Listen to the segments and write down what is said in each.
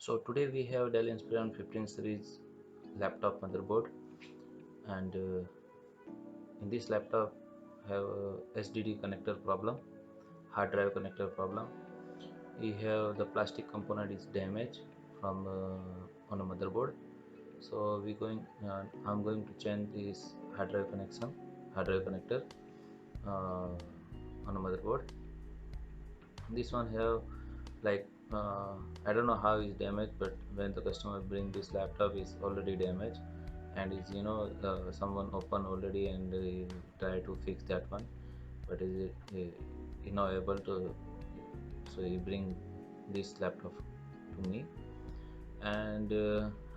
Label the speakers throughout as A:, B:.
A: So today we have Dell Inspiron 15 series laptop motherboard, and in this laptop have a HDD connector problem, hard drive connector problem. We have the plastic component is damaged from on a motherboard. So I'm going to change this hard drive connector uh, on a motherboard. This one have like I don't know how is damaged, but when the customer bring this laptop is already damaged, and is someone open already and try to fix that one, but is it able to, so he bring this laptop to me. And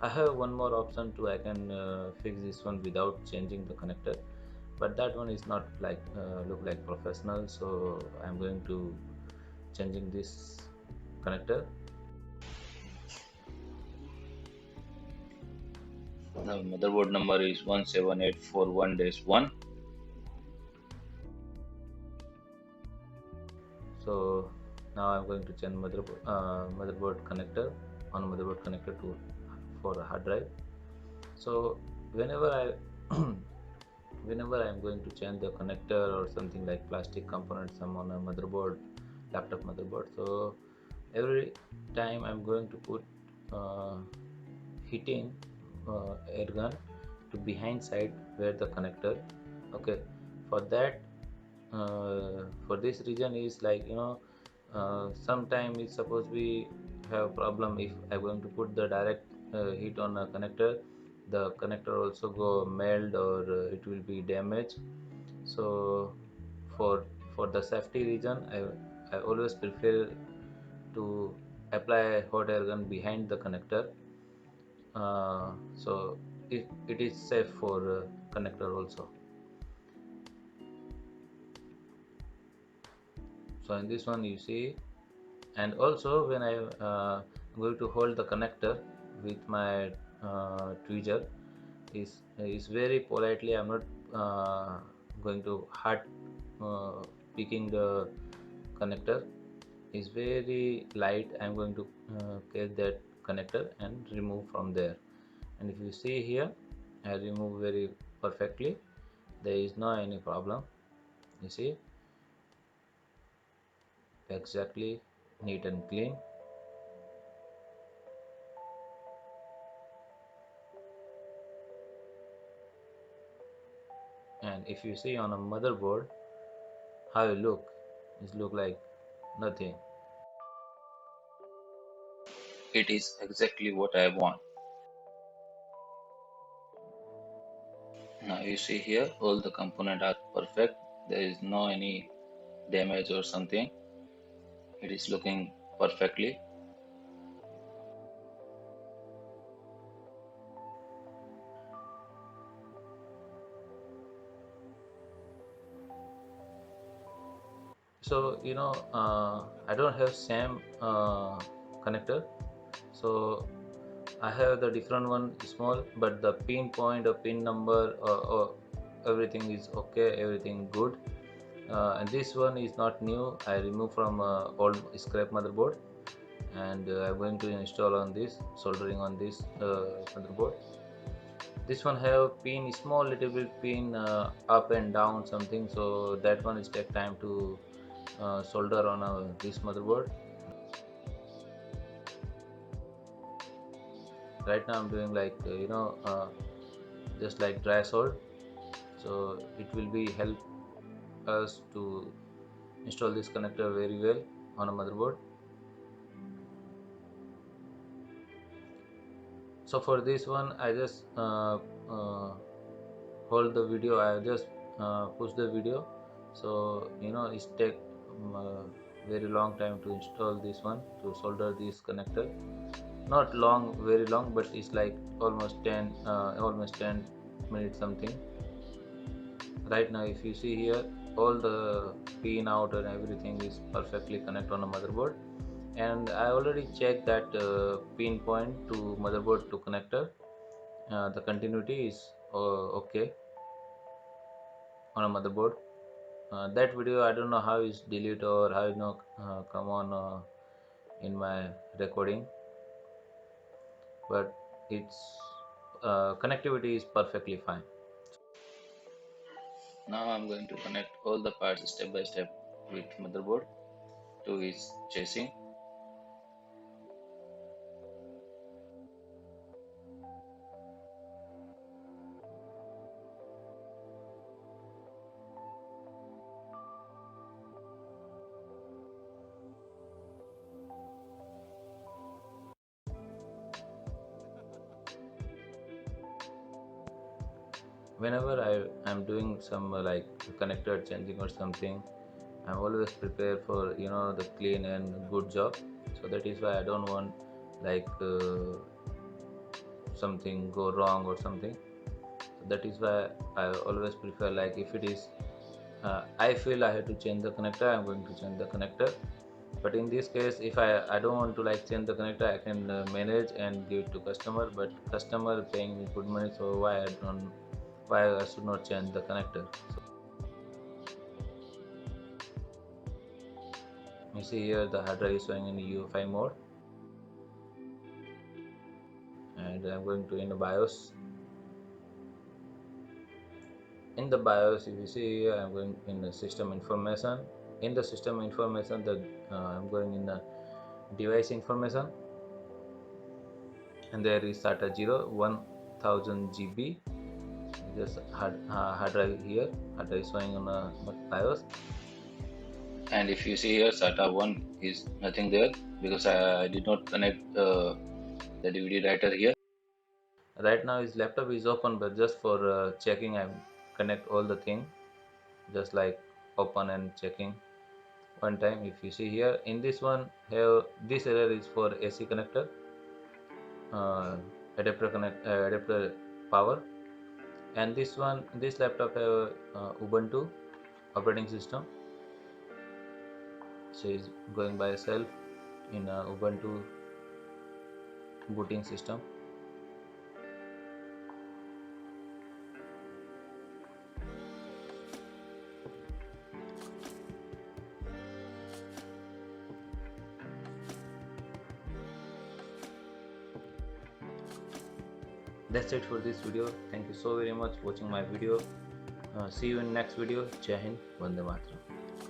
A: I have one more option too. I can fix this one without changing the connector, but that one is not like look like professional, so I'm going to changing this connector.
B: The motherboard number is 17841-1.
A: So now I'm going to change motherboard connector on motherboard connector to for a hard drive. So whenever I whenever I'm going to change the connector or something like plastic components some on a motherboard, laptop motherboard, so every time I'm going to put uh, heating air gun to behind side where the connector. Okay, for that, for this reason is like sometime it's suppose we have problem if I'm going to put the direct heat on a connector, the connector also go melt or it will be damaged. So for the safety reason, I always prefer to apply hot air gun behind the connector, so it is safe for connector also. So in this one you see, and also when I going to hold the connector with my tweezer, is very politely, I'm not going to hard picking the connector, is very light. I'm going to catch that connector and remove from there. And if you see here, I remove very perfectly, there is no any problem. You see, exactly neat and clean. And if you see on a motherboard how it look like nothing.
B: It is exactly what I want. Now you see here all the components are perfect. There is no any damage or something. It is looking perfectly.
A: So I don't have same connector, so I have the different one small, but the pin point or pin number everything is okay, everything good. And this one is not new, I removed from old scrap motherboard, and I'm going to install on this, soldering on this motherboard. This one have pin, small little bit pin up and down something, so that one is take time to solder on this motherboard. Right now I'm doing like just like dry solder, so it will be help us to install this connector very well on a motherboard. So for this one I just uh, hold the video, I just push the video, so it take very long time to install this one, to solder this connector. Not long, very long, but it's like almost 10 minutes something. Right now if you see here, all the pin out and everything is perfectly connect on a motherboard, and I already checked that pin point to motherboard to connector, the continuity is okay on a motherboard. That video I don't know how is delete or how come on in my recording. but its connectivity is perfectly fine.
B: Now I'm going to connect all the parts step by step with motherboard to its chasing.
A: Whenever I am doing some like connector changing or something, I'm always prepared for the clean and good job. So that is why I don't want like something go wrong or something. So that is why I always prefer, like, if it is I feel I have to change the connector, I'm going to change the connector. But in this case, if I don't want to like change the connector, I can manage and give it to customer. But customer paying me good money, so why I should not change the connector. So you see here the hard drive is showing in UEFI mode, and I'm going to in the BIOS. In the BIOS, if you see here, I'm going in the system information. In the system information, I'm going in the device information, and there is SATA 0 1000 GB. Just hard drive here. Hard drive showing on BIOS.
B: And if you see here, SATA 1 is nothing there because I did not connect the DVD writer here.
A: Right now his laptop is open, but just for checking, I connect all the thing, just like open and checking one time. If you see here in this one, here this error is for AC connector, uh, adapter power, and this laptop have Ubuntu operating system, so it's going by itself in Ubuntu booting system. That's it for this video. Thank you so very much watching my video. See you in next video. Jai Hind, Vande Mataram.